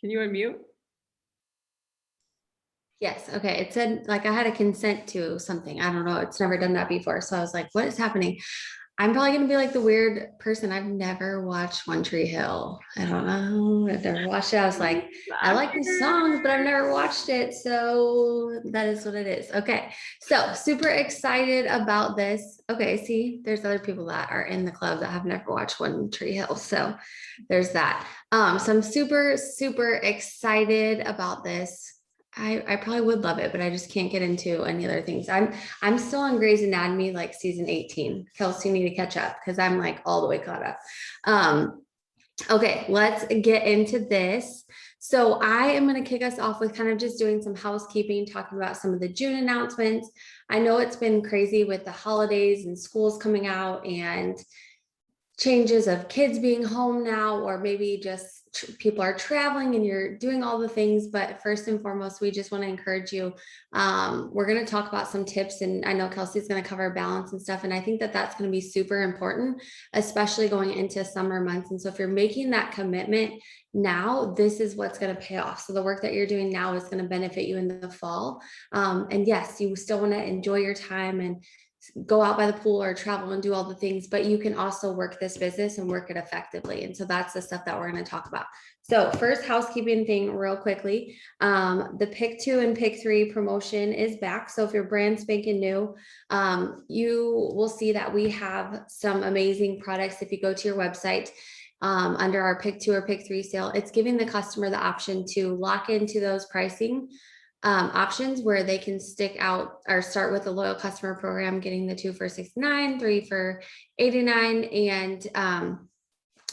Can you unmute? Yes. Okay. It said like I had to consent to something. I don't know. It's never done that before. So I was like, what is happening? I'm probably going to be like the weird person. I've never watched One Tree Hill. I don't know. I've never watched it. I was like, I like the songs, but I've never watched it. So that is what it is. Okay. So super excited about this. Okay. See, there's other people that are in the club that have never watched One Tree Hill. So there's that. So I'm super, super excited about this. I probably would love it, but I just can't get into any other things. I'm still on Grey's Anatomy, like season 18. Kelsey, you need to catch up because I'm like all the way caught up. Okay, let's get into this. So I am going to kick us off with kind of just doing some housekeeping, talking about some of the June announcements. I know it's been crazy with the holidays and schools coming out and changes of kids being home now, or maybe just people are traveling and you're doing all the things. But first and foremost, we just want to encourage you. We're going to talk about some tips, and I know Kelsey's going to cover balance and stuff. And I think that that's going to be super important, especially going into summer months. And so if you're making that commitment now, this is what's going to pay off. So the work that you're doing now is going to benefit you in the fall. And yes, you still want to enjoy your time and go out by the pool or travel and do all the things, but you can also work this business and work it effectively. And so that's the stuff that we're going to talk about. So first housekeeping thing real quickly, the pick 2 and pick 3 promotion is back. So if you're brand spanking new, you will see that we have some amazing products. If you go to your website, under our pick 2 or pick 3 sale, it's giving the customer the option to lock into those pricing options where they can stick out or start with a loyal customer program, getting the 2 for $69, 3 for $89, and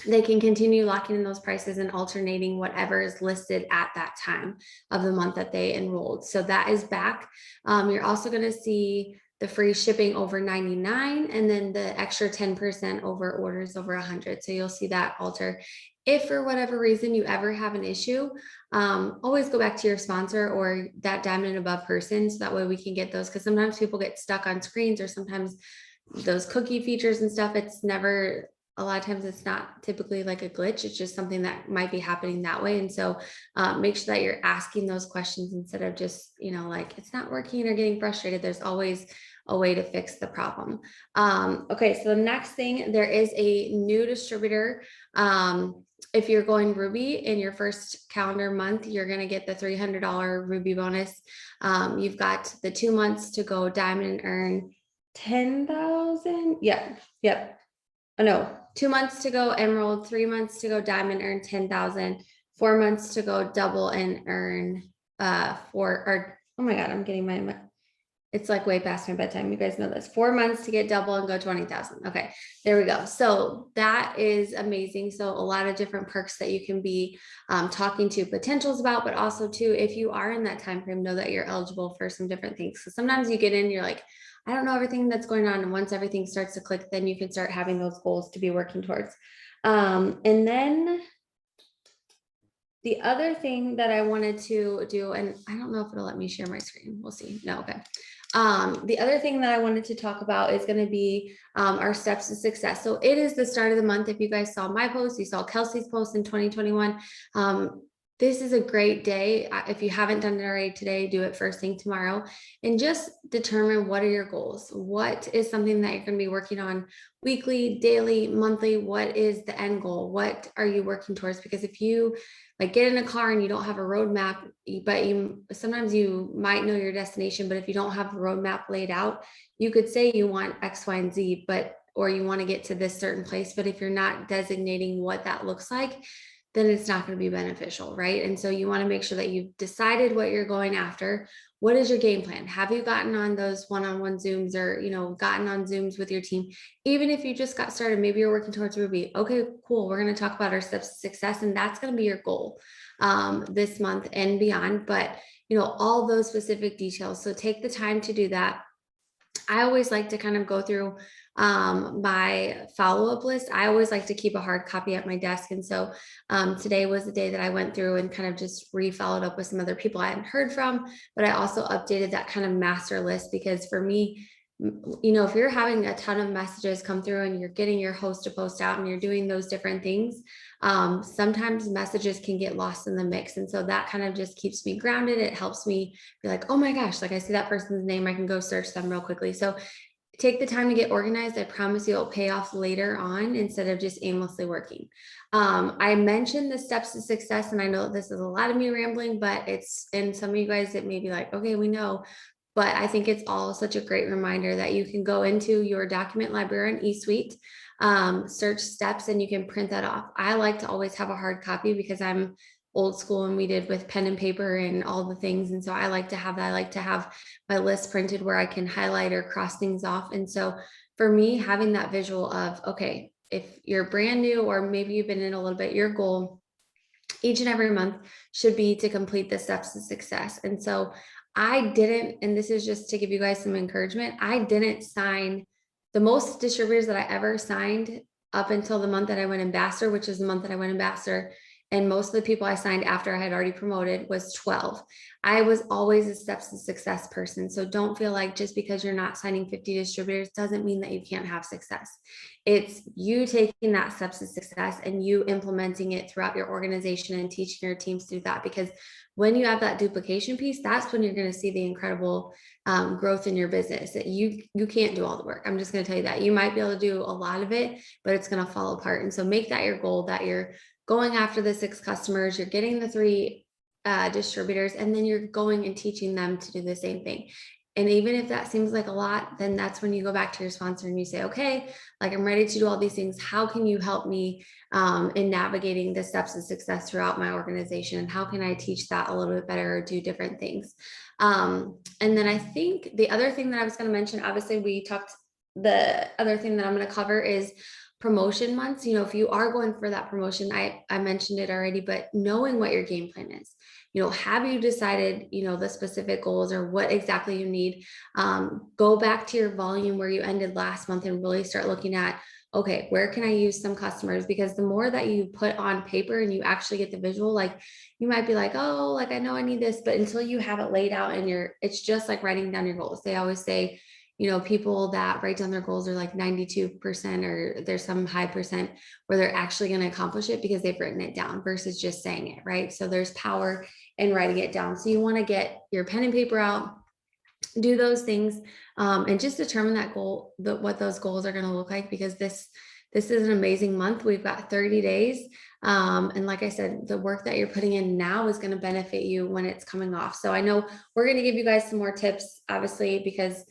they can continue locking in those prices and alternating whatever is listed at that time of the month that they enrolled. So that is back. You're also going to see the free shipping over $99 and then the extra 10% over orders over $100. So you'll see that alter. If for whatever reason you ever have an issue, always go back to your sponsor or that diamond and above person. So that way we can get those, because sometimes people get stuck on screens, or sometimes those cookie features and stuff. It's never, a lot of times it's not typically like a glitch. It's just something that might be happening that way. And so make sure that you're asking those questions instead of just, like it's not working or getting frustrated. There's always a way to fix the problem. Okay, so the next thing, there is a new distributor. If you're going Ruby in your first calendar month, you're going to get the $300 Ruby bonus. You've got the 2 months to go Diamond and earn 10,000. Yep. Oh no, 2 months to go Emerald, 3 months to go Diamond, earn 10,000, 4 months to go Double and earn oh my God, I'm getting it's like way past my bedtime. You guys know this. 4 months to get Double and go 20,000. Okay, there we go. So that is amazing. So a lot of different perks that you can be talking to potentials about, but also too, if you are in that time frame, know that you're eligible for some different things. So sometimes you get in, you're like, I don't know everything that's going on. And once everything starts to click, then you can start having those goals to be working towards. And then the other thing that I wanted to do, and I don't know if it'll let me share my screen. We'll see. No, okay. The other thing that I wanted to talk about is going to be our steps to success. So it is the start of the month. If you guys saw my post, you saw Kelsey's post in 2021. This is a great day. If you haven't done it already today, do it first thing tomorrow and just determine what are your goals. What is something that you're going to be working on weekly, daily, monthly? What is the end goal? What are you working towards? Because if you like get in a car and you don't have a roadmap, but sometimes you might know your destination, but if you don't have the roadmap laid out, you could say you want X, Y, and Z, or you want to get to this certain place. But if you're not designating what that looks like, then it's not going to be beneficial, right? And so you want to make sure that you've decided what you're going after. What is your game plan? Have you gotten on those one-on-one Zooms or, gotten on Zooms with your team? Even if you just got started, maybe you're working towards Ruby. Okay, cool. We're going to talk about our steps to success, and that's going to be your goal this month and beyond. But, all those specific details. So take the time to do that. I always like to kind of go through my follow-up list. I always like to keep a hard copy at my desk. And so today was the day that I went through and kind of just re-followed up with some other people I hadn't heard from, but I also updated that kind of master list because for me, you know, if you're having a ton of messages come through and you're getting your host to post out and you're doing those different things, sometimes messages can get lost in the mix. And so that kind of just keeps me grounded. It helps me be like, oh my gosh, like I see that person's name, I can go search them real quickly. So take the time to get organized. I promise you it'll pay off later on instead of just aimlessly working. I mentioned the steps to success, and I know this is a lot of me rambling, but it's, and some of you guys, it may be like, okay, we know, but I think it's all such a great reminder that you can go into your document library in eSuite, search steps, and you can print that off. I like to always have a hard copy because I'm old school and we did with pen and paper and all the things. And so I like to have that. I like to have my list printed where I can highlight or cross things off. And so for me, having that visual of, okay, if you're brand new or maybe you've been in a little bit, your goal each and every month should be to complete the steps to success. And so I didn't, and this is just to give you guys some encouragement, I didn't sign the most distributors that I ever signed up until the month that I went ambassador, which is the month that I went ambassador. And most of the people I signed after I had already promoted was 12. I was always a steps to success person. So don't feel like just because you're not signing 50 distributors doesn't mean that you can't have success. It's you taking that steps to success and you implementing it throughout your organization and teaching your teams to do that. Because when you have that duplication piece, that's when you're going to see the incredible growth in your business. That you can't do all the work. I'm just going to tell you that. You might be able to do a lot of it, but it's going to fall apart. And so make that your goal, that you're going after the 6 customers, you're getting the 3 distributors, and then you're going and teaching them to do the same thing. And even if that seems like a lot, then that's when you go back to your sponsor and you say, okay, like I'm ready to do all these things. How can you help me in navigating the steps of success throughout my organization? And how can I teach that a little bit better or do different things? And then I think the other thing that I was going to mention, obviously we talked, the other thing that I'm going to cover is promotion months. You know, if you are going for that promotion, I mentioned it already, but knowing what your game plan is. You know, have you decided, you know, the specific goals or what exactly you need? Go back to your volume where you ended last month and really start looking at, okay, where can I use some customers? Because the more that you put on paper and you actually get the visual, like you might be like, oh, like I know I need this, but until you have it laid out and it's just like writing down your goals. They always say, you know, people that write down their goals are like 92%, or there's some high percent where they're actually going to accomplish it because they've written it down versus just saying it, right? So there's power in writing it down. So you want to get your pen and paper out, do those things, and just determine that goal, what those goals are going to look like, because this is an amazing month. We've got 30 days. And like I said, the work that you're putting in now is going to benefit you when it's coming off. So I know we're going to give you guys some more tips, obviously, because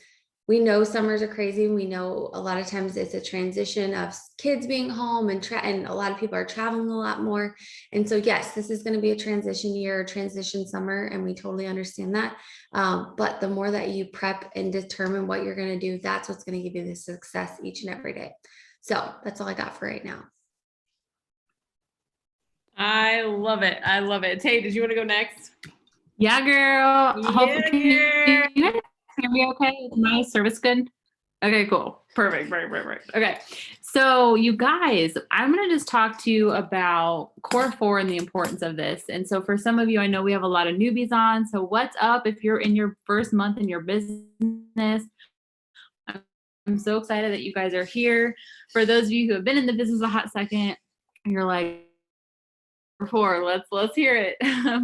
we know summers are crazy. We know a lot of times it's a transition of kids being home and a lot of people are traveling a lot more. And so, yes, this is going to be a transition year, a transition summer, and we totally understand that. But the more that you prep and determine what you're going to do, that's what's going to give you the success each and every day. So that's all I got for right now. I love it. I love it. Tay, did you want to go next? Yeah, girl. Yeah, girl. You guys hear me okay? Is my service good? Okay, cool. Perfect. Okay. So you guys, I'm going to just talk to you about core 4 and the importance of this. And so for some of you, I know we have a lot of newbies on. So what's up if you're in your first month in your business? I'm so excited that you guys are here. For those of you who have been in the business a hot second, you're like, core 4, let's hear it.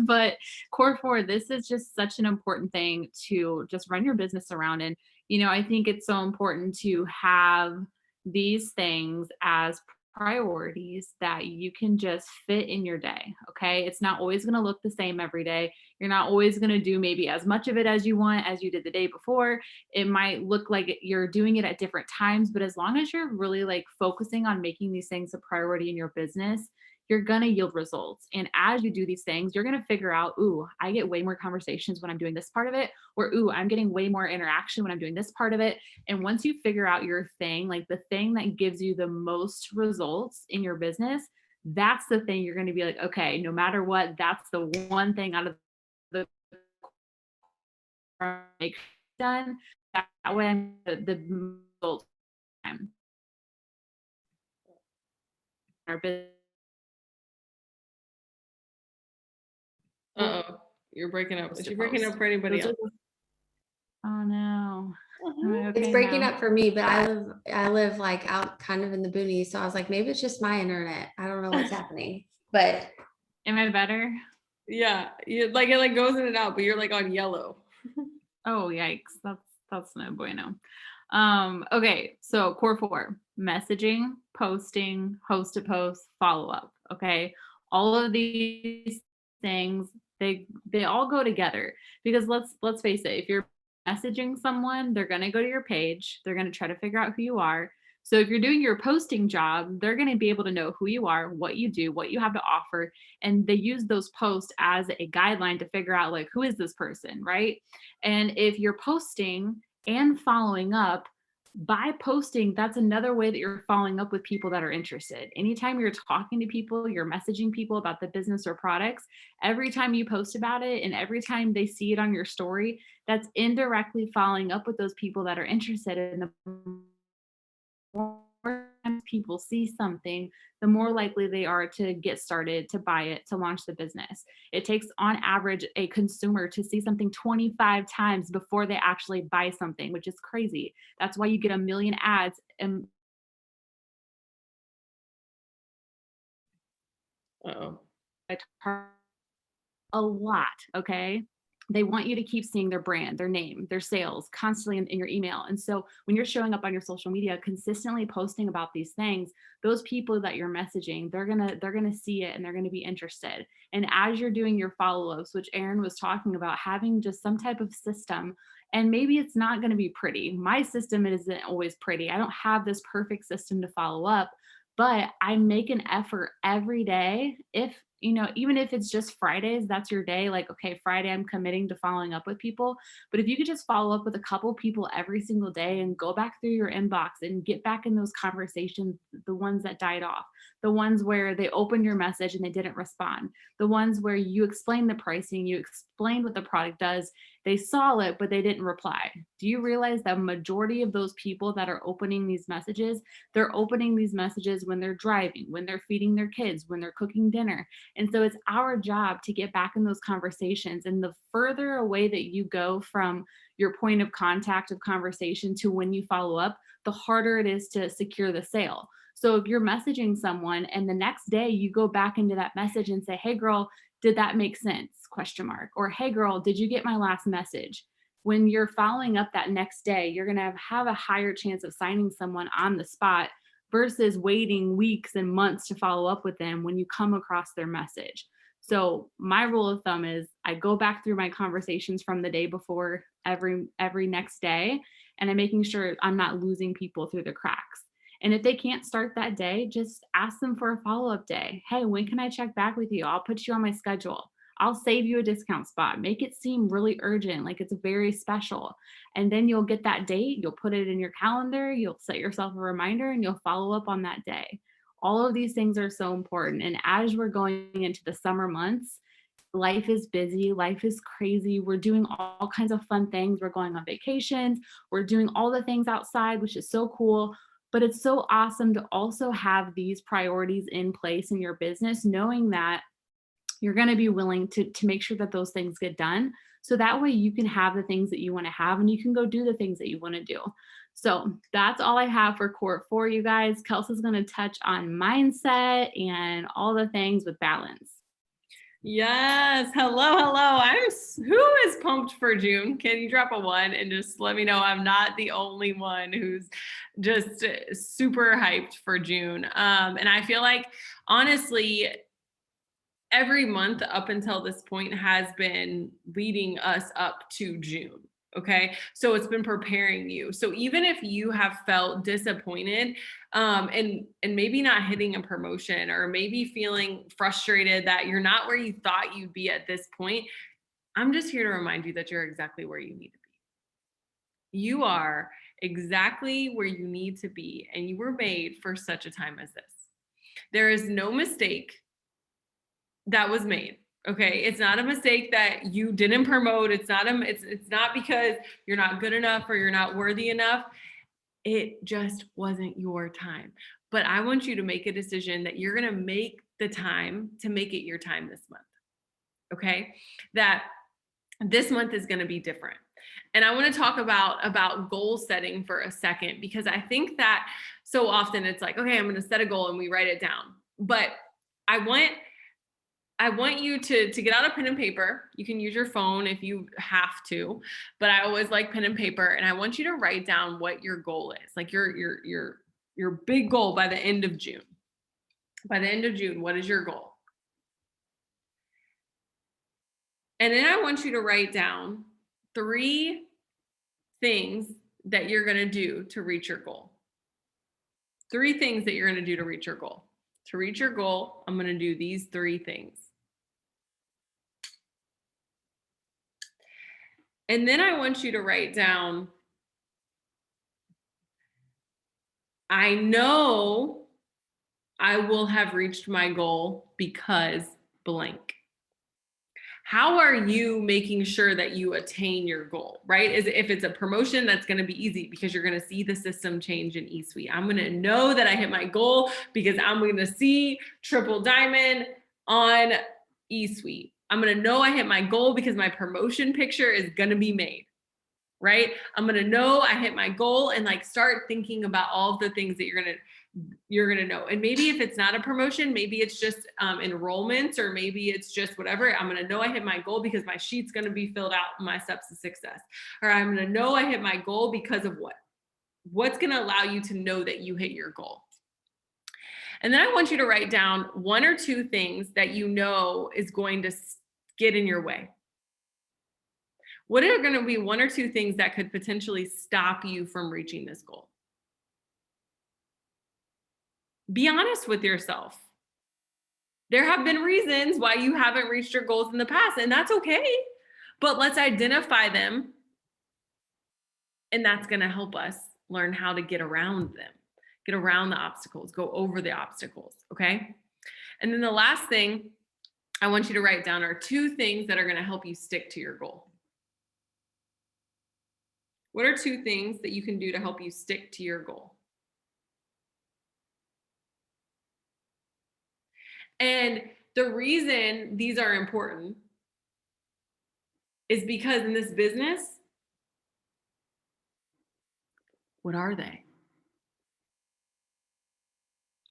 But core 4, this is just such an important thing to just run your business around. And you know, I think it's so important to have these things as priorities that you can just fit in your day. Okay, it's not always going to look the same every day. You're not always going to do maybe as much of it as you want as you did the day before. It might look like you're doing it at different times, but as long as you're really like focusing on making these things a priority in your business, you're going to yield results. And as you do these things, you're going to figure out, ooh, I get way more conversations when I'm doing this part of it, or ooh, I'm getting way more interaction when I'm doing this part of it. And once you figure out your thing, like the thing that gives you the most results in your business, that's the thing you're going to be like, okay, no matter what, that's the one thing out of the make done. That way I'm the results time. Our business. Uh-oh, you're breaking up. Is she breaking up for anybody else? Oh no. It's breaking up for me, but I live like out kind of in the boonies. So I was like, maybe it's just my internet. I don't know what's happening, but Am I better? Yeah, like it like goes in and out, but you're like on yellow. Oh, yikes. That's no bueno. Okay, so core 4, messaging, posting, host to post, follow up. Okay. All of these things, they all go together because let's face it, if you're messaging someone, they're gonna go to your page, they're gonna try to figure out who you are. So if you're doing your posting job, they're gonna be able to know who you are, what you do, what you have to offer. And they use those posts as a guideline to figure out like who is this person, right? And if you're posting and following up, by posting, that's another way that you're following up with people that are interested. Anytime you're talking to people, you're messaging people about the business or products, every time you post about it and every time they see it on your story, that's indirectly following up with those people that are interested. And the more times people see something, the more likely they are to get started, to buy it, to launch the business. It takes, on average, a consumer to see something 25 times before they actually buy something, which is crazy. That's why you get a million ads and Uh-oh. a lot, okay? They want you to keep seeing their brand, their name, their sales constantly in your email. And so when you're showing up on your social media, consistently posting about these things, those people that you're messaging, they're gonna see it and they're gonna be interested. And as you're doing your follow-ups, which Aaron was talking about, having just some type of system, and maybe it's not going to be pretty. My system isn't always pretty. I don't have this perfect system to follow up, but I make an effort every day. If, even if it's just Fridays, that's your day. Like, okay, Friday, I'm committing to following up with people. But if you could just follow up with a couple people every single day and go back through your inbox and get back in those conversations, the ones that died off, the ones where they opened your message and they didn't respond, the ones where you explained the pricing, you explained what the product does, they saw it, but they didn't reply. Do you realize that majority of those people that are opening these messages, they're opening these messages when they're driving, when they're feeding their kids, when they're cooking dinner. And so it's our job to get back in those conversations. And the further away that you go from your point of contact of conversation to when you follow up, the harder it is to secure the sale. So if you're messaging someone and the next day you go back into that message and say, hey girl, did that make sense? Question mark. Or hey girl, did you get my last message? When you're following up that next day, you're going to have a higher chance of signing someone on the spot versus waiting weeks and months to follow up with them when you come across their message. So my rule of thumb is I go back through my conversations from the day before every next day, and I'm making sure I'm not losing people through the cracks. And if they can't start that day, just ask them for a follow-up day. Hey, when can I check back with you? I'll put you on my schedule. I'll save you a discount spot. Make it seem really urgent, like it's very special. And then you'll get that date, you'll put it in your calendar, you'll set yourself a reminder, and you'll follow up on that day. All of these things are so important. And as we're going into the summer months, life is busy, life is crazy. We're doing all kinds of fun things. We're going on vacations, we're doing all the things outside, which is so cool. But it's so awesome to also have these priorities in place in your business, knowing that you're going to be willing to make sure that those things get done. So that way you can have the things that you want to have and you can go do the things that you want to do. So that's all I have for core 4, you guys. Kelsey's going to touch on mindset and all the things with balance. Yes. Hello. Who is pumped for June? Can you drop a 1 and just let me know I'm not the only one who's just super hyped for June. And I feel like honestly, every month up until this point has been leading us up to June. Okay. So it's been preparing you. So even if you have felt disappointed, and maybe not hitting a promotion or maybe feeling frustrated that you're not where you thought you'd be at this point, I'm just here to remind you that you're exactly where you need to be. You are exactly where you need to be, and you were made for such a time as this. There is no mistake that was made. Okay. It's not a mistake that you didn't promote. It's not because you're not good enough or you're not worthy enough. It just wasn't your time. But I want you to make a decision that you're going to make the time to make it your time this month. Okay. That this month is going to be different. And I want to talk about goal setting for a second, because I think that so often it's like, okay, I'm going to set a goal and we write it down. But I want you to get out a pen and paper. You can use your phone if you have to, but I always like pen and paper. And I want you to write down what your goal is, like your big goal by the end of June. By the end of June, what is your goal? And then I want you to write down 3 things that you're going to do to reach your goal. 3 things that you're going to do to reach your goal. To reach your goal, I'm going to do these 3 things. And then I want you to write down, I know I will have reached my goal because blank. How are you making sure that you attain your goal, right? If it's a promotion, that's going to be easy because you're going to see the system change in eSuite. I'm going to know that I hit my goal because I'm going to see triple diamond on eSuite. I'm going to know I hit my goal because my promotion picture is going to be made, right? I'm going to know I hit my goal and like start thinking about all of the things that you're going to know. And maybe if it's not a promotion, maybe it's just enrollments, or maybe it's just whatever. I'm going to know I hit my goal because my sheet's going to be filled out, my steps to success. Or I'm going to know I hit my goal because of what's going to allow you to know that you hit your goal. And then I want you to write down 1 or 2 things that you know is going to get in your way. What are going to be 1 or 2 things that could potentially stop you from reaching this goal? Be honest with yourself. There have been reasons why you haven't reached your goals in the past, and that's okay. But let's identify them, and that's going to help us learn how to get around them, get around the obstacles, go over the obstacles, okay? And then the last thing I want you to write down are 2 things that are going to help you stick to your goal. What are 2 things that you can do to help you stick to your goal? And the reason these are important is because in this business, what are they?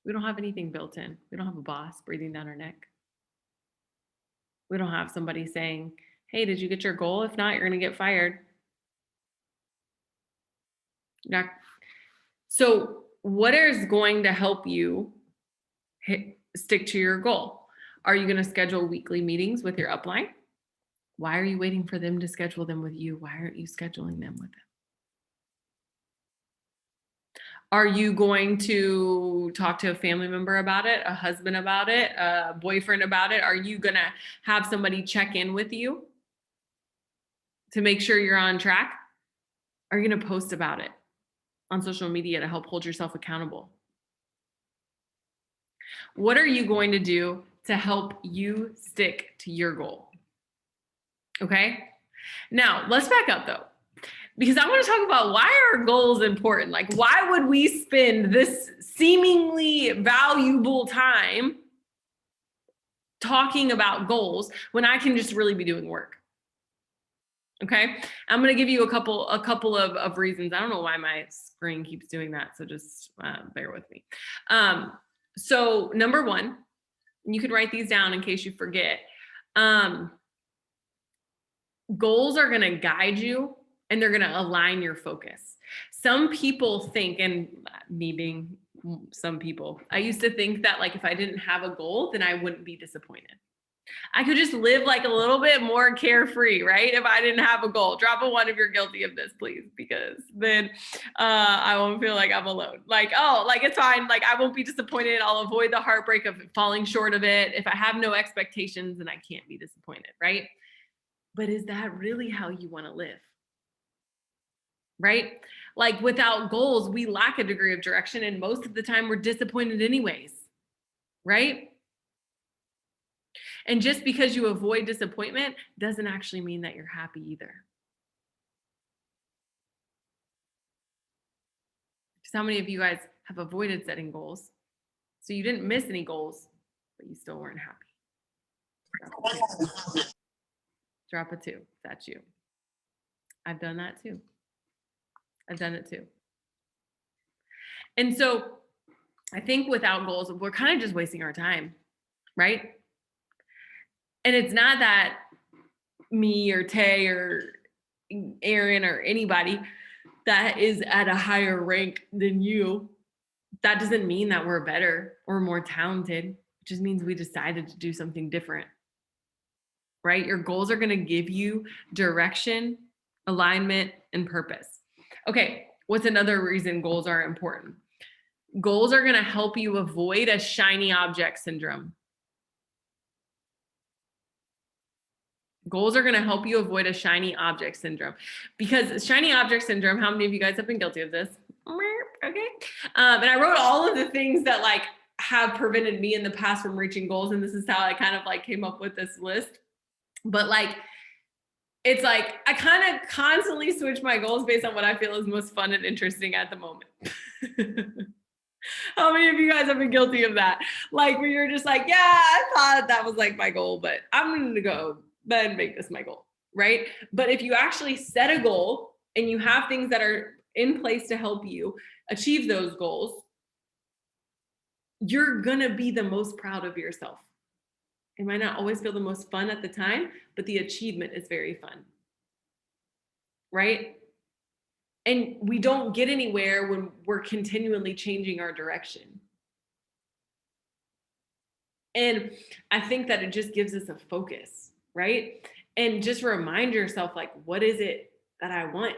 We don't have anything built in. We don't have a boss breathing down our neck. We don't have somebody saying, hey, did you get your goal? If not, you're going to get fired. So what is going to help you stick to your goal? Are you going to schedule weekly meetings with your upline? Why are you waiting for them to schedule them with you? Why aren't you scheduling them with them? Are you going to talk to a family member about it, a husband about it, a boyfriend about it? Are you going to have somebody check in with you to make sure you're on track? Are you going to post about it on social media to help hold yourself accountable? What are you going to do to help you stick to your goal? Okay. Now let's back up though, because I want to talk about why are goals important? Like, why would we spend this seemingly valuable time talking about goals when I can just really be doing work? Okay. I'm going to give you a couple of reasons. I don't know why my screen keeps doing that, so just bear with me. So number 1, you can write these down in case you forget. Goals are going to guide you and they're going to align your focus. Some people think, and me being some people, I used to think that like if I didn't have a goal, then I wouldn't be disappointed. I could just live like a little bit more carefree, right? If I didn't have a goal. Drop a 1 if you're guilty of this, please, because then I won't feel like I'm alone. Like, oh, like it's fine. Like I won't be disappointed. I'll avoid the heartbreak of falling short of it. If I have no expectations, then I can't be disappointed, right? But is that really how you want to live? Right? Like without goals, we lack a degree of direction, and most of the time we're disappointed anyways, right? And just because you avoid disappointment doesn't actually mean that you're happy either. Because how many of you guys have avoided setting goals? So you didn't miss any goals, but you still weren't happy. Drop a 2. That's you. I've done that too. I've done it too. And so I think without goals, we're kind of just wasting our time, right? And it's not that me or Tay or Aaron or anybody that is at a higher rank than you, that doesn't mean that we're better or more talented. It just means we decided to do something different, right? Your goals are going to give you direction, alignment, and purpose. Okay, what's another reason goals are important? Goals are going to help you avoid a shiny object syndrome. Goals are going to help you avoid a shiny object syndrome, because shiny object syndrome, how many of you guys have been guilty of this? Okay. And I wrote all of the things that like have prevented me in the past from reaching goals. And this is how I kind of like came up with this list. But like, it's like, I kind of constantly switch my goals based on what I feel is most fun and interesting at the moment. How many of you guys have been guilty of that? Like where you're just like, yeah, I thought that was like my goal, but I'm going to go and make this my goal, right? But if you actually set a goal and you have things that are in place to help you achieve those goals, you're going to be the most proud of yourself. It might not always feel the most fun at the time, but the achievement is very fun, right? And we don't get anywhere when we're continually changing our direction. And I think that it just gives us a focus, right? And just remind yourself, like, what is it that I want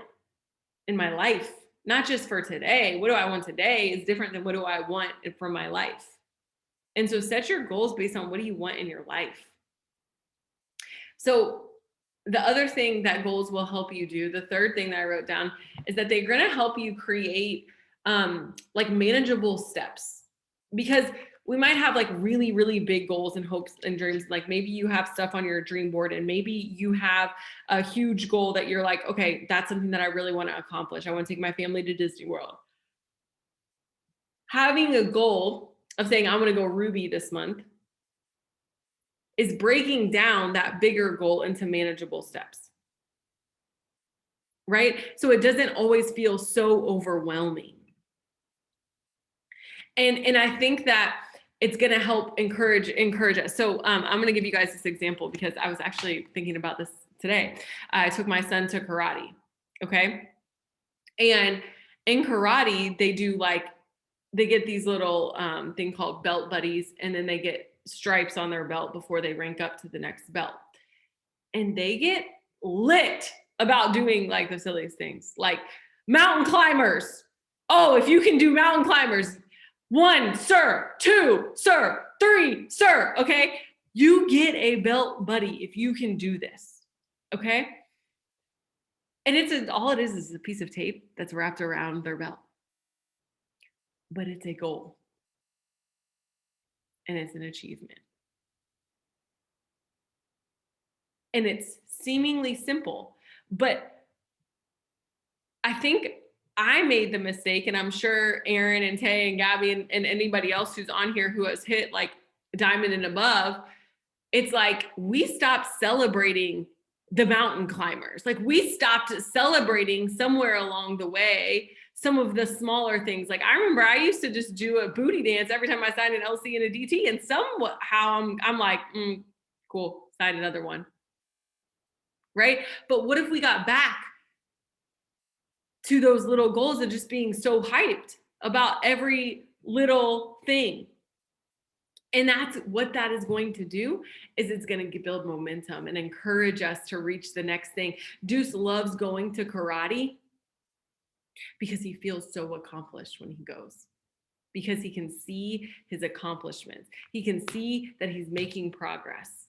in my life? Not just for today. What do I want today is different than what do I want from my life. And so set your goals based on what do you want in your life. So the other thing that goals will help you do, the third thing that I wrote down, is that they're going to help you create like manageable steps. Because we might have like really, really big goals and hopes and dreams. Like maybe you have stuff on your dream board and maybe you have a huge goal that you're like, okay, that's something that I really want to accomplish. I want to take my family to Disney World. Having a goal of saying, I'm going to go Ruby this month is breaking down that bigger goal into manageable steps, right? So it doesn't always feel so overwhelming. And I think that it's going to help encourage us. So I'm going to give you guys this example because I was actually thinking about this today. I took my son to karate. Okay. And in karate, they do like, they get these little thing called belt buddies, and then they get stripes on their belt before they rank up to the next belt. And they get lit about doing like the silliest things, like mountain climbers. Oh, if you can do mountain climbers, 1, sir, 2, sir, 3, sir. Okay. You get a belt buddy if you can do this. Okay. And all it is a piece of tape that's wrapped around their belt. But it's a goal. And it's an achievement. And it's seemingly simple, but I think I made the mistake, and I'm sure Aaron and Tay and Gabby and anybody else who's on here who has hit like diamond and above, it's like we stopped celebrating the mountain climbers. Like we stopped celebrating somewhere along the way some of the smaller things. Like I remember I used to just do a booty dance every time I signed an LC and a DT, and somehow I'm like, cool, sign another one. Right? But what if we got back to those little goals and just being so hyped about every little thing? And that's what that is going to do, is it's going to build momentum and encourage us to reach the next thing. Deuce loves going to karate because he feels so accomplished when he goes, because he can see his accomplishments. He can see that he's making progress.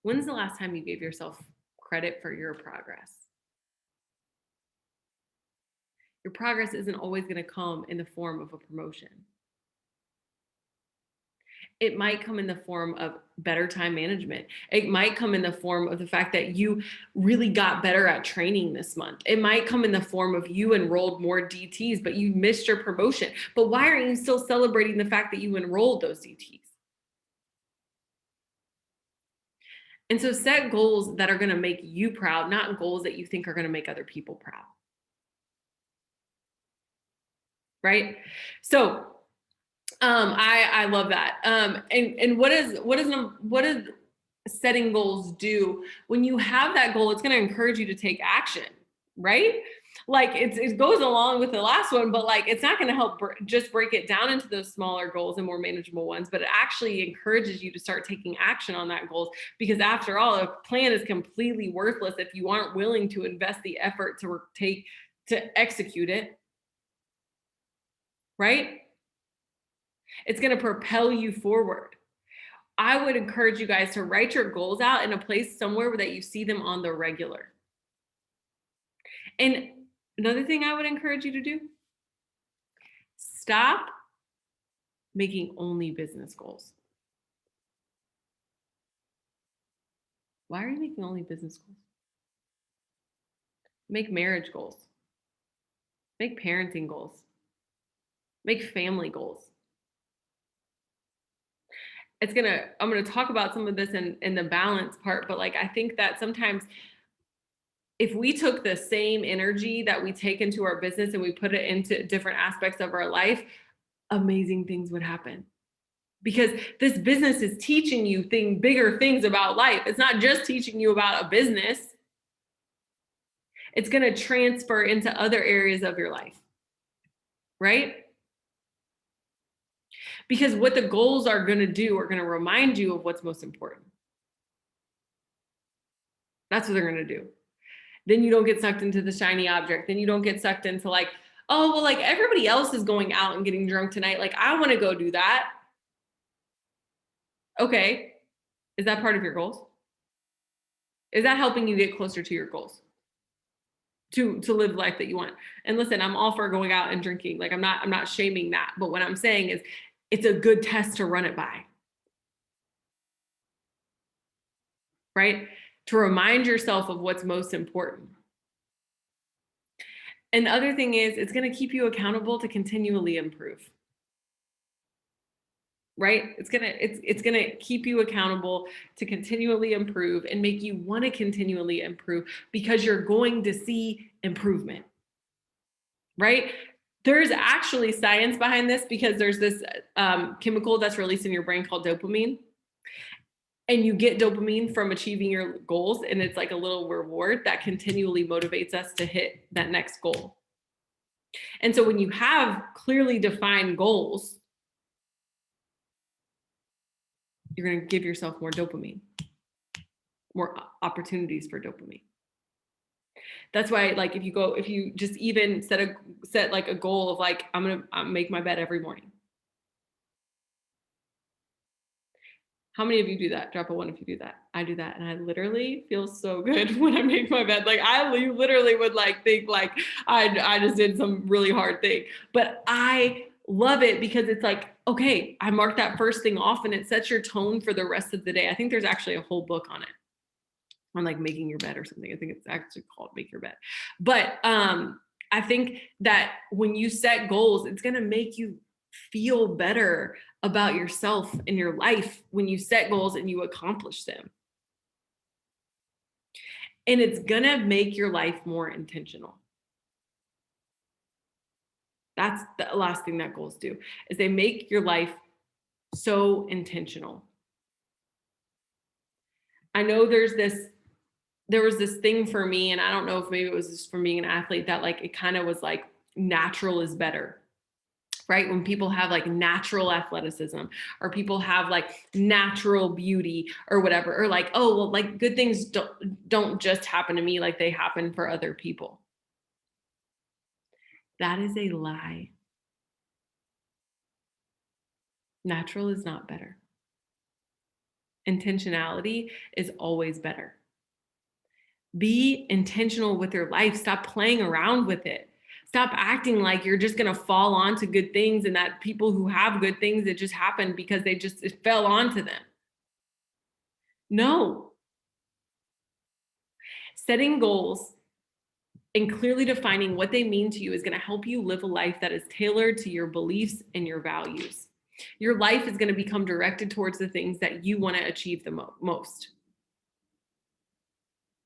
When's the last time you gave yourself credit for your progress? Your progress isn't always going to come in the form of a promotion. It might come in the form of better time management. It might come in the form of the fact that you really got better at training this month. It might come in the form of you enrolled more DTs, but you missed your promotion. But why aren't you still celebrating the fact that you enrolled those DTs? And so set goals that are going to make you proud, not goals that you think are going to make other people proud. Right? So I love that. And what is setting goals do? When you have that goal, it's going to encourage you to take action, right? Like it goes along with the last one, but like it's not going to help just break it down into those smaller goals and more manageable ones, but it actually encourages you to start taking action on that goals, because after all, a plan is completely worthless if you aren't willing to invest the effort to execute it, right? It's going to propel you forward. I would encourage you guys to write your goals out in a place somewhere that you see them on the regular. And another thing I would encourage you to do, stop making only business goals. Why are you making only business goals? Make marriage goals. Make parenting goals. Make family goals. I'm going to talk about some of this in the balance part, but like, I think that sometimes if we took the same energy that we take into our business and we put it into different aspects of our life, amazing things would happen. Because this business is teaching you bigger things about life. It's not just teaching you about a business. It's going to transfer into other areas of your life, right? Because what the goals are going to do are going to remind you of what's most important. That's what they're going to do. Then you don't get sucked into the shiny object. Then you don't get sucked into like, oh, well, like everybody else is going out and getting drunk tonight. Like, I want to go do that. Okay. Is that part of your goals? Is that helping you get closer to your goals? To live the life that you want? And listen, I'm all for going out and drinking. Like, I'm not shaming that. But what I'm saying is it's a good test to run it by. Right? To remind yourself of what's most important. And the other thing is, it's going to keep you accountable to continually improve. Right? It's going to keep you accountable to continually improve and make you want to continually improve, because you're going to see improvement. Right? There's actually science behind this, because there's this chemical that's released in your brain called dopamine. And you get dopamine from achieving your goals. And it's like a little reward that continually motivates us to hit that next goal. And so when you have clearly defined goals, you're going to give yourself more dopamine, more opportunities for dopamine. That's why, like, if you just even set like a goal of like, I'm going to make my bed every morning. How many of you do that? Drop a 1 if you do that. I do that. And I literally feel so good when I make my bed. Like, I literally would like think like I just did some really hard thing, but I love it because it's like, okay, I marked that first thing off and it sets your tone for the rest of the day. I think there's actually a whole book on it, on like making your bed or something. I think it's actually called Make Your Bed. But I think that when you set goals, it's going to make you feel better about yourself and your life when you set goals and you accomplish them. And it's going to make your life more intentional. That's the last thing that goals do, is they make your life so intentional. I know there was this thing for me, and I don't know if maybe it was just from being an athlete, that like it kind of was like natural is better. Right? When people have like natural athleticism, or people have like natural beauty or whatever, or like, oh, well, like good things don't just happen to me, like they happen for other people. That is a lie. Natural is not better. Intentionality is always better. Be intentional with your life. Stop playing around with it. Stop acting like you're just going to fall onto good things, and that people who have good things, it just happened because it fell onto them. No. Setting goals and clearly defining what they mean to you is going to help you live a life that is tailored to your beliefs and your values. Your life is going to become directed towards the things that you want to achieve the most.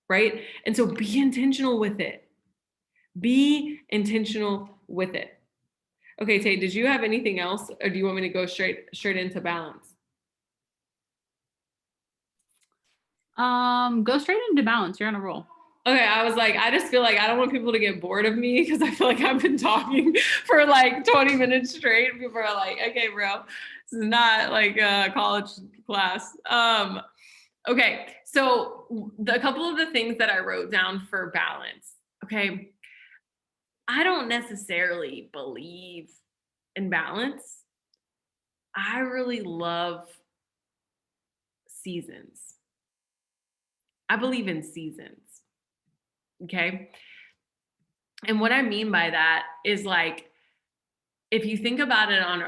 right? And so be intentional with it. Be intentional with it. Okay, Tay, did you have anything else, or do you want me to go straight into balance? Go straight into balance. You're on a roll. Okay, I was like, I just feel like I don't want people to get bored of me because I feel like I've been talking for like 20 minutes straight. People are like, okay, bro, this is not like a college class. Okay, so a couple of the things that I wrote down for balance. Okay, I don't necessarily believe in balance. I really love seasons. I believe in seasons. Okay. And what I mean by that is like, if you think about it on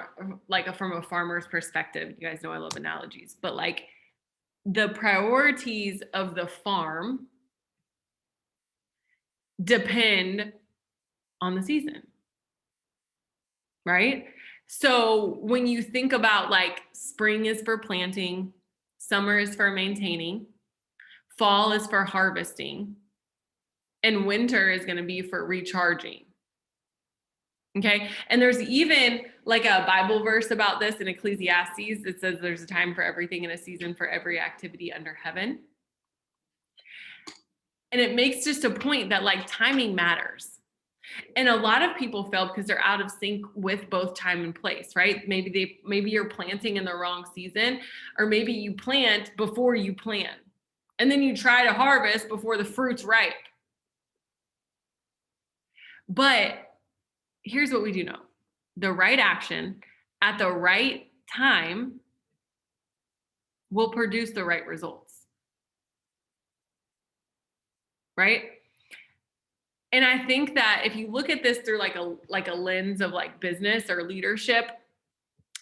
from a farmer's perspective, you guys know I love analogies, but like the priorities of the farm depend on the season, right? So when you think about like spring is for planting, summer is for maintaining, fall is for harvesting, and winter is going to be for recharging. Okay. And there's even like a Bible verse about this in Ecclesiastes. It says there's a time for everything and a season for every activity under heaven. And it makes just a point that like timing matters. And a lot of people fail because they're out of sync with both time and place, right? Maybe you're planting in the wrong season, or maybe you plant before you plant. And then you try to harvest before the fruit's ripe. But here's what we do know. The right action at the right time will produce the right results. Right? And I think that if you look at this through like a lens of like business or leadership,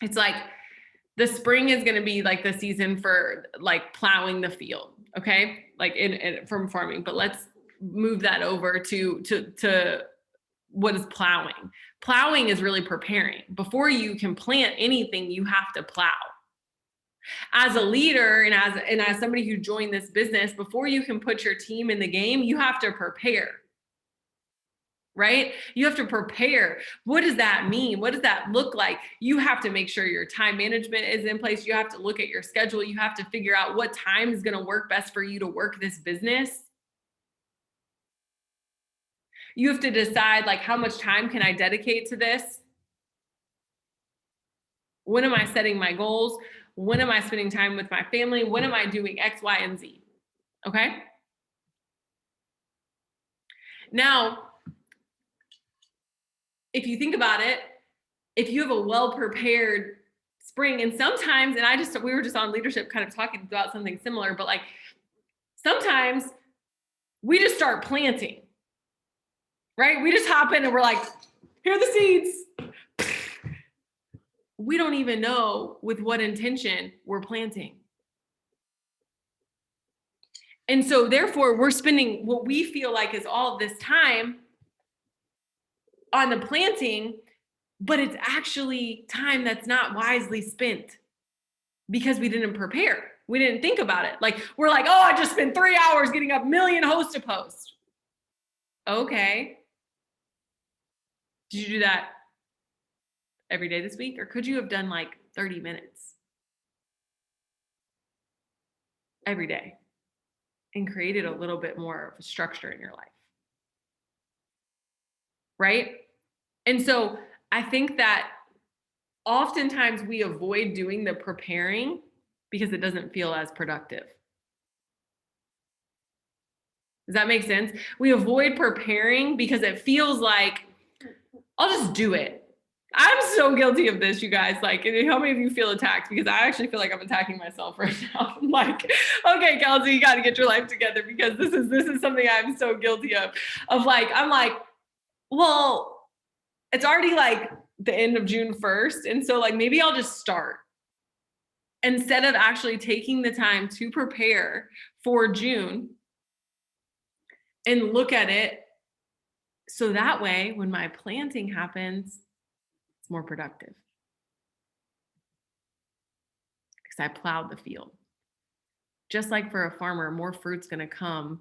it's like the spring is going to be like the season for like plowing the field, okay? Like from farming, but let's move that over to what is plowing. Plowing is really preparing. Before you can plant anything, you have to plow. As a leader and as somebody who joined this business, before you can put your team in the game, you have to prepare. Right? You have to prepare. What does that mean? What does that look like? You have to make sure your time management is in place. You have to look at your schedule. You have to figure out what time is going to work best for you to work this business. You have to decide like how much time can I dedicate to this? When am I setting my goals? When am I spending time with my family? When am I doing X, Y, and Z? Okay. Now, if you think about it, if you have a well-prepared spring, and sometimes, and we were just on leadership kind of talking about something similar, but like sometimes we just start planting, right? We just hop in and we're like, here are the seeds. We don't even know with what intention we're planting. And so therefore we're spending what we feel like is all of this time on the planting, but it's actually time that's not wisely spent because we didn't prepare. We didn't think about it. Like we're like, oh, I just spent 3 hours getting a million host to post. Okay. Did you do that every day this week? Or could you have done like 30 minutes every day and created a little bit more of a structure in your life? Right? And so I think that oftentimes we avoid doing the preparing because it doesn't feel as productive. Does that make sense? We avoid preparing because it feels like, I'll just do it. I'm so guilty of this, you guys. Like, how many of you feel attacked? Because I actually feel like I'm attacking myself right now. I'm like, okay, Kelsey, you got to get your life together because this is something I'm so guilty of. Of like, I'm like, well, it's already like the end of June 1st. And so like, maybe I'll just start instead of actually taking the time to prepare for June and look at it. So that way, when my planting happens, it's more productive because I plowed the field. Just like for a farmer, more fruit's going to come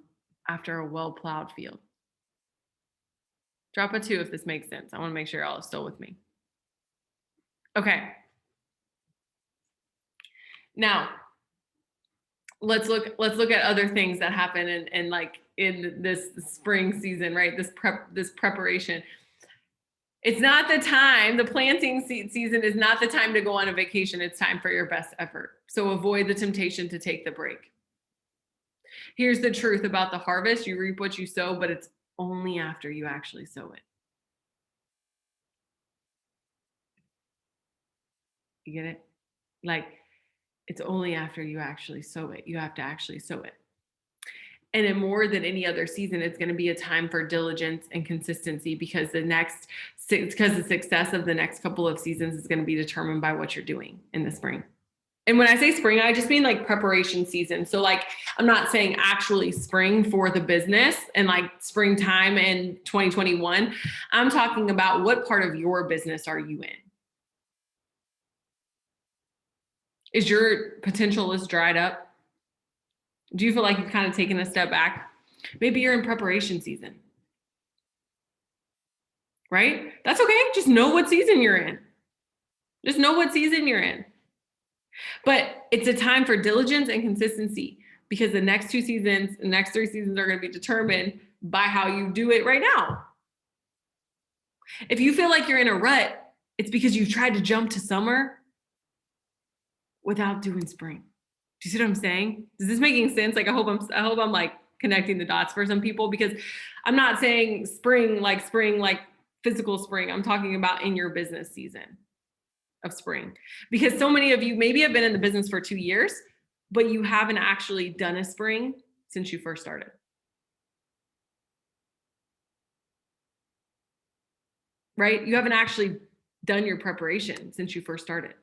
after a well-plowed field. Drop a 2 if this makes sense. I want to make sure y'all are still with me. Okay. Now, let's look at other things that happen in like in this spring season, right? This preparation. It's not the time, the planting season is not the time to go on a vacation. It's time for your best effort. So avoid the temptation to take the break. Here's the truth about the harvest. You reap what you sow, but it's only after you actually sow it. You get it? Like, it's only after you actually sow it. You have to actually sow it. And in more than any other season, it's going to be a time for diligence and consistency because the success of the next couple of seasons is going to be determined by what you're doing in the spring. And when I say spring, I just mean like preparation season. So like, I'm not saying actually spring for the business and like springtime in 2021. I'm talking about what part of your business are you in? Is your potential list dried up? Do you feel like you've kind of taken a step back? Maybe you're in preparation season, right? That's okay. Just know what season you're in. Just know what season you're in. But it's a time for diligence and consistency because the next 3 seasons are going to be determined by how you do it right now. If you feel like you're in a rut, it's because you've tried to jump to summer without doing spring. Do you see what I'm saying? Is this making sense? Like, I hope I'm like connecting the dots for some people because I'm not saying spring like physical spring. I'm talking about in your business season of spring because so many of you maybe have been in the business for 2 years, but you haven't actually done a spring since you first started. Right? You haven't actually done your preparation since you first started.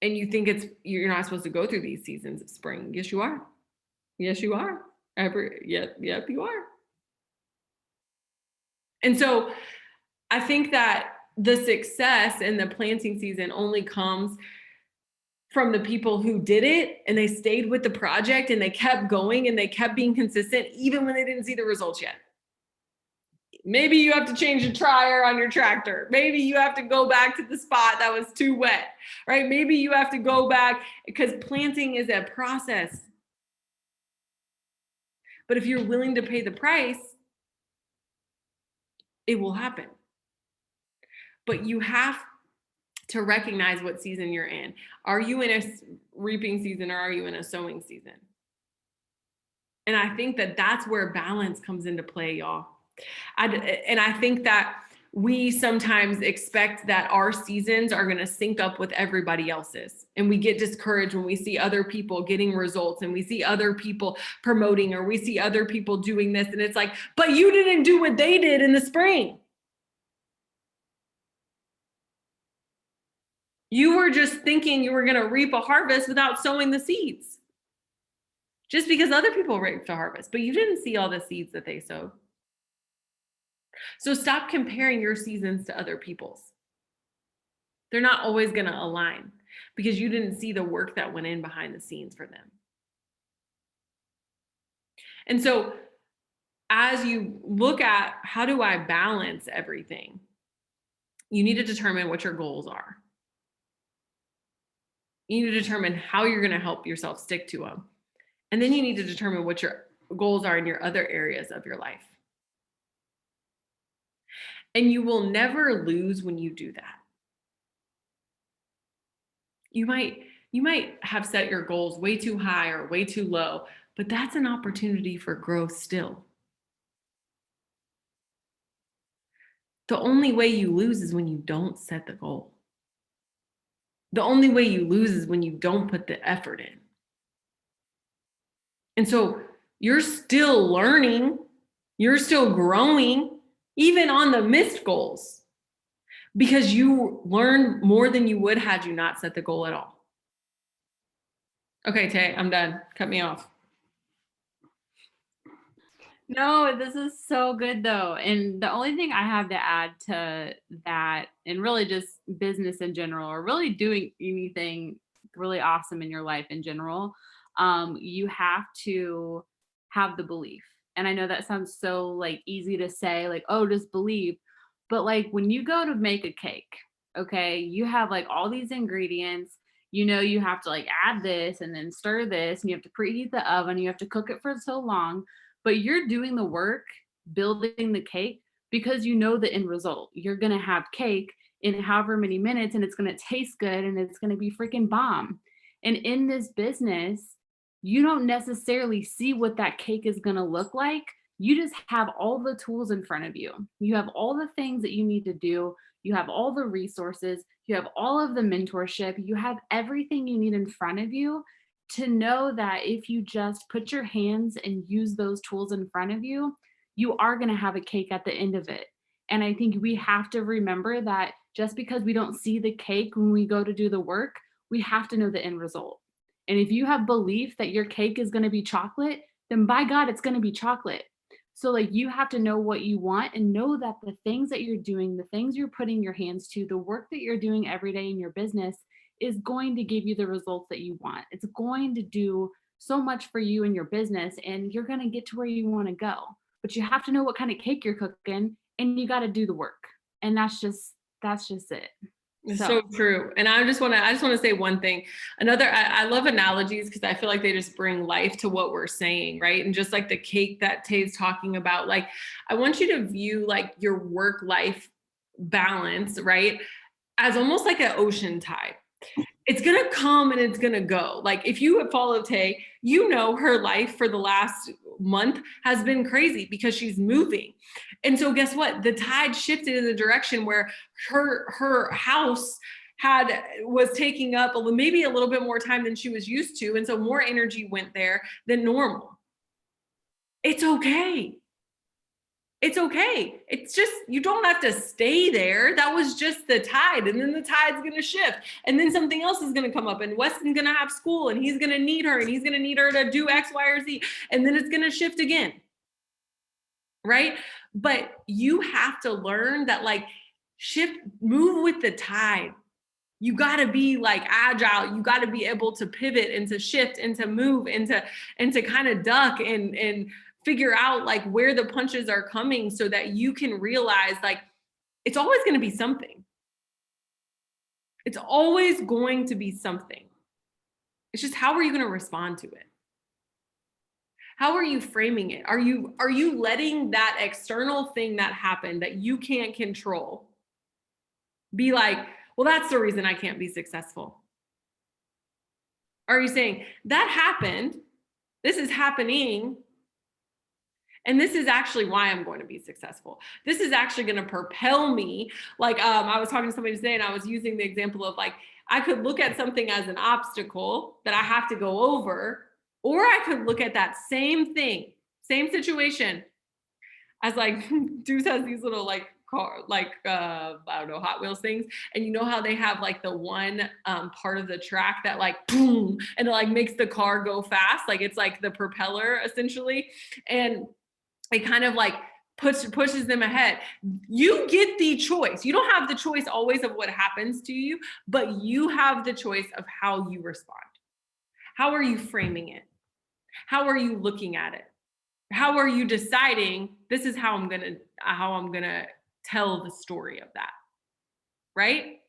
And you think you're not supposed to go through these seasons of spring. Yes, you are. Yes, you are. Yep, you are. And so I think that the success in the planting season only comes from the people who did it and they stayed with the project and they kept going and they kept being consistent even when they didn't see the results yet. Maybe you have to change the tire on your tractor. Maybe you have to go back to the spot that was too wet, right? Maybe you have to go back because planting is a process. But if you're willing to pay the price, it will happen. But you have to recognize what season you're in. Are you in a reaping season or are you in a sowing season? And I think that that's where balance comes into play, y'all. And I think that we sometimes expect that our seasons are going to sync up with everybody else's. And we get discouraged when we see other people getting results and we see other people promoting or we see other people doing this. And it's like, but you didn't do what they did in the spring. You were just thinking you were going to reap a harvest without sowing the seeds. Just because other people reaped a harvest, but you didn't see all the seeds that they sowed. So stop comparing your seasons to other people's. They're not always going to align because you didn't see the work that went in behind the scenes for them. And so as you look at how do I balance everything, you need to determine what your goals are. You need to determine how you're going to help yourself stick to them. And then you need to determine what your goals are in your other areas of your life. And you will never lose when you do that. You might have set your goals way too high or way too low, but that's an opportunity for growth still. The only way you lose is when you don't set the goal. The only way you lose is when you don't put the effort in. And so you're still learning, you're still growing, even on the missed goals, because you learn more than you would had you not set the goal at all. Okay, Tay, I'm done. Cut me off. No, this is so good though. And the only thing I have to add to that, and really just business in general, or really doing anything really awesome in your life in general, you have to have the belief. And I know that sounds so like easy to say, like, oh, just believe. But like when you go to make a cake, okay, you have like all these ingredients. You know, you have to like add this and then stir this, and you have to preheat the oven. You have to cook it for so long, but you're doing the work building the cake because you know the end result. You're going to have cake in however many minutes and it's going to taste good and it's going to be freaking bomb. And in this business, you don't necessarily see what that cake is going to look like. You just have all the tools in front of you. You have all the things that you need to do. You have all the resources. You have all of the mentorship. You have everything you need in front of you to know that if you just put your hands and use those tools in front of you, you are going to have a cake at the end of it. And I think we have to remember that just because we don't see the cake when we go to do the work, we have to know the end result. And if you have belief that your cake is going to be chocolate, then by God, it's going to be chocolate. So, like, you have to know what you want and know that the things that you're doing, the things you're putting your hands to, the work that you're doing every day in your business is going to give you the results that you want. It's going to do so much for you and your business, and you're going to get to where you want to go. But you have to know what kind of cake you're cooking, and you got to do the work. And that's just it. It's so true. And I just want to say one thing. I love analogies because I feel like they just bring life to what we're saying, right? And just like the cake that Tay's talking about, like, I want you to view like your work life balance, right, as almost like an ocean tide. It's going to come and it's going to go. Like if you have followed Tay, you know her life for the last month has been crazy because she's moving. And so guess what? The tide shifted in the direction where her house was taking up maybe a little bit more time than she was used to. And so more energy went there than normal. It's okay. It's okay. It's just, you don't have to stay there. That was just the tide. And then the tide's going to shift. And then something else is going to come up. And Weston's going to have school and he's going to need her and he's going to need her to do X, Y, or Z. And then it's going to shift again. Right? But you have to learn that, like, move with the tide. You got to be like agile. You got to be able to pivot and to shift and to move and to kind of duck and figure out like where the punches are coming so that you can realize like it's always going to be something. It's always going to be something. It's just, how are you going to respond to it? How are you framing it? Are you letting that external thing that happened that you can't control be like, well, that's the reason I can't be successful? Are you saying that happened, this is happening, and this is actually why I'm going to be successful. This is actually going to propel me. Like I was talking to somebody today and I was using the example of like, I could look at something as an obstacle that I have to go over, or I could look at that same thing, same situation as like, Deuce has these little like car, like, I don't know, Hot Wheels things. And you know how they have like the one part of the track that like, boom, and it like makes the car go fast. Like it's like the propeller essentially. And it kind of like pushes them ahead. You get the choice. You don't have the choice always of what happens to you, but you have the choice of how you respond. How are you framing it? How are you looking at it? How are you deciding this is how I'm gonna tell the story of that, right?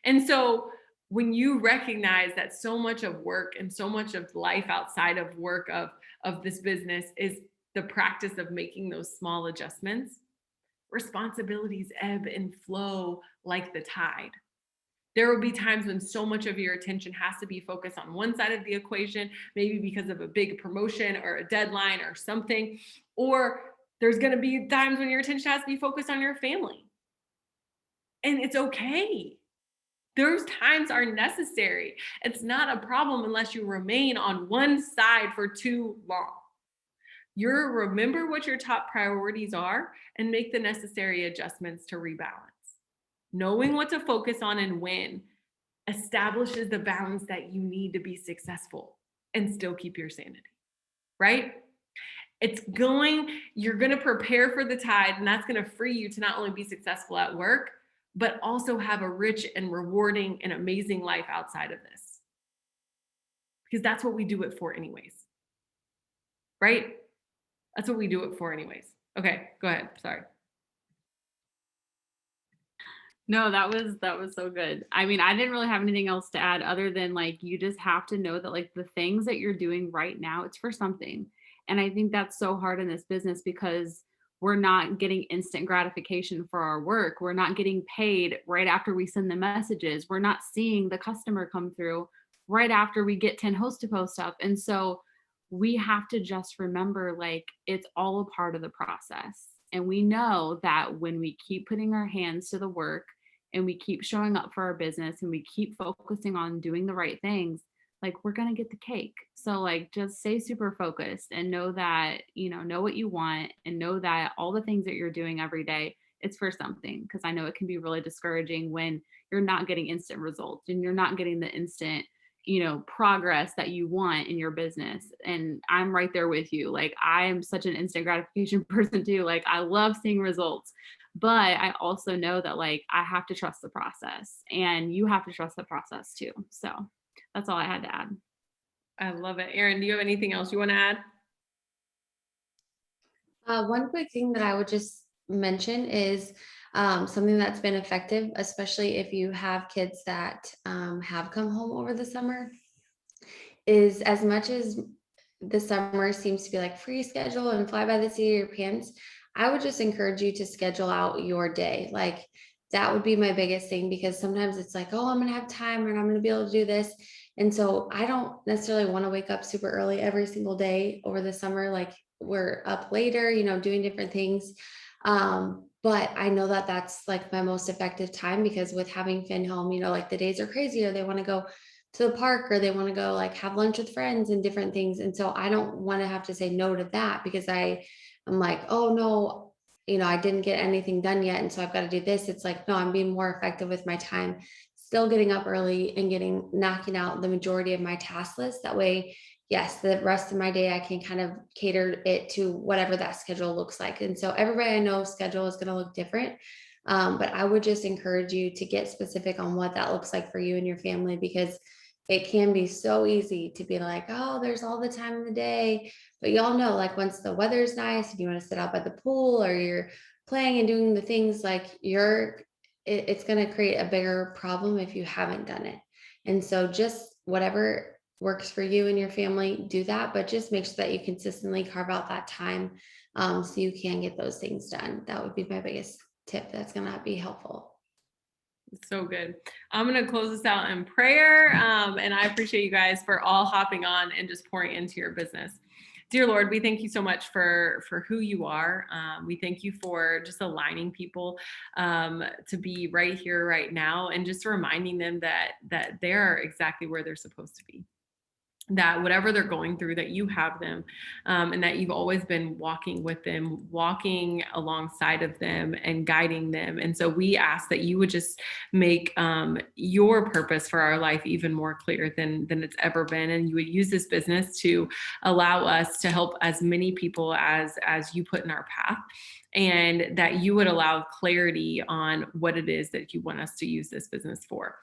And so when you recognize that so much of work and so much of life outside of work of this business is the practice of making those small adjustments, responsibilities ebb and flow like the tide. There will be times when so much of your attention has to be focused on one side of the equation, maybe because of a big promotion or a deadline or something, or there's going to be times when your attention has to be focused on your family. And it's okay. Those times are necessary. It's not a problem unless you remain on one side for too long. Remember what your top priorities are and make the necessary adjustments to rebalance. Knowing what to focus on and when establishes the balance that you need to be successful and still keep your sanity, right? You're going to prepare for the tide, and that's going to free you to not only be successful at work, but also have a rich and rewarding and amazing life outside of this. Because that's what we do it for anyways, right? That's what we do it for anyways. Okay, go ahead. Sorry. No, that was so good. I mean, I didn't really have anything else to add other than like you just have to know that like the things that you're doing right now, it's for something. And I think that's so hard in this business because we're not getting instant gratification for our work. We're not getting paid right after we send the messages. We're not seeing the customer come through right after we get 10 host to post up. And so we have to just remember like it's all a part of the process. And we know that when we keep putting our hands to the work and we keep showing up for our business and we keep focusing on doing the right things, like we're going to get the cake. So like just stay super focused and know that, know what you want and know that all the things that you're doing every day, it's for something. Cause I know it can be really discouraging when you're not getting instant results and you're not getting the instant progress that you want in your business. And I'm right there with you. Like I am such an instant gratification person too. Like I love seeing results, but I also know that like I have to trust the process and you have to trust the process too. So that's all I had to add. I love it. Erin, do you have anything else you want to add? One quick thing that I would just mention is something that's been effective, especially if you have kids that have come home over the summer, is as much as the summer seems to be like free schedule and fly by the seat of your pants, I would just encourage you to schedule out your day. Like that would be my biggest thing because sometimes it's like, oh, I'm going to have time and I'm going to be able to do this. And so I don't necessarily want to wake up super early every single day over the summer. Like we're up later, doing different things. But I know that that's like my most effective time because with having Finn home, like the days are crazy or they want to go to the park or they want to go like have lunch with friends and different things. And so I don't want to have to say no to that because I'm like, oh no, I didn't get anything done yet. And so I've got to do this. It's like, no, I'm being more effective with my time, still getting up early and knocking out the majority of my task list. That way, yes, the rest of my day, I can kind of cater it to whatever that schedule looks like. And so everybody I know schedule is going to look different. But I would just encourage you to get specific on what that looks like for you and your family, because it can be so easy to be like, oh, there's all the time in the day. But y'all know, like once the weather's nice and you want to sit out by the pool or you're playing and doing the things like it's going to create a bigger problem if you haven't done it. And so just whatever works for you and your family, do that, but just make sure that you consistently carve out that time so you can get those things done. That would be my biggest tip. That's going to be helpful. So good. I'm going to close this out in prayer. And I appreciate you guys for all hopping on and just pouring into your business. Dear Lord, we thank you so much for who you are. We thank you for just aligning people to be right here, right now, and just reminding them that they're exactly where they're supposed to be. That whatever they're going through, that you have them, and that you've always been walking with them, walking alongside of them and guiding them. And so we ask that you would just make your purpose for our life even more clear than it's ever been. And you would use this business to allow us to help as many people as you put in our path. And that you would allow clarity on what it is that you want us to use this business for.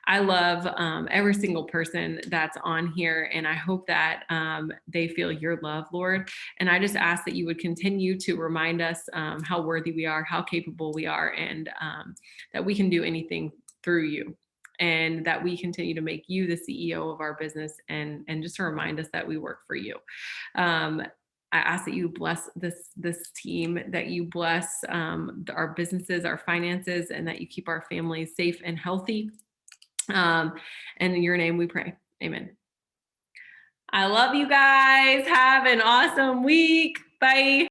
I love every single person that's on here, and I hope that they feel your love, Lord. And I just ask that you would continue to remind us how worthy we are, how capable we are, and that we can do anything through you. And that we continue to make you the CEO of our business, and just to remind us that we work for you. I ask that you bless this team, that you bless our businesses, our finances, and that you keep our families safe and healthy. And in your name we pray. Amen. I love you guys. Have an awesome week. Bye.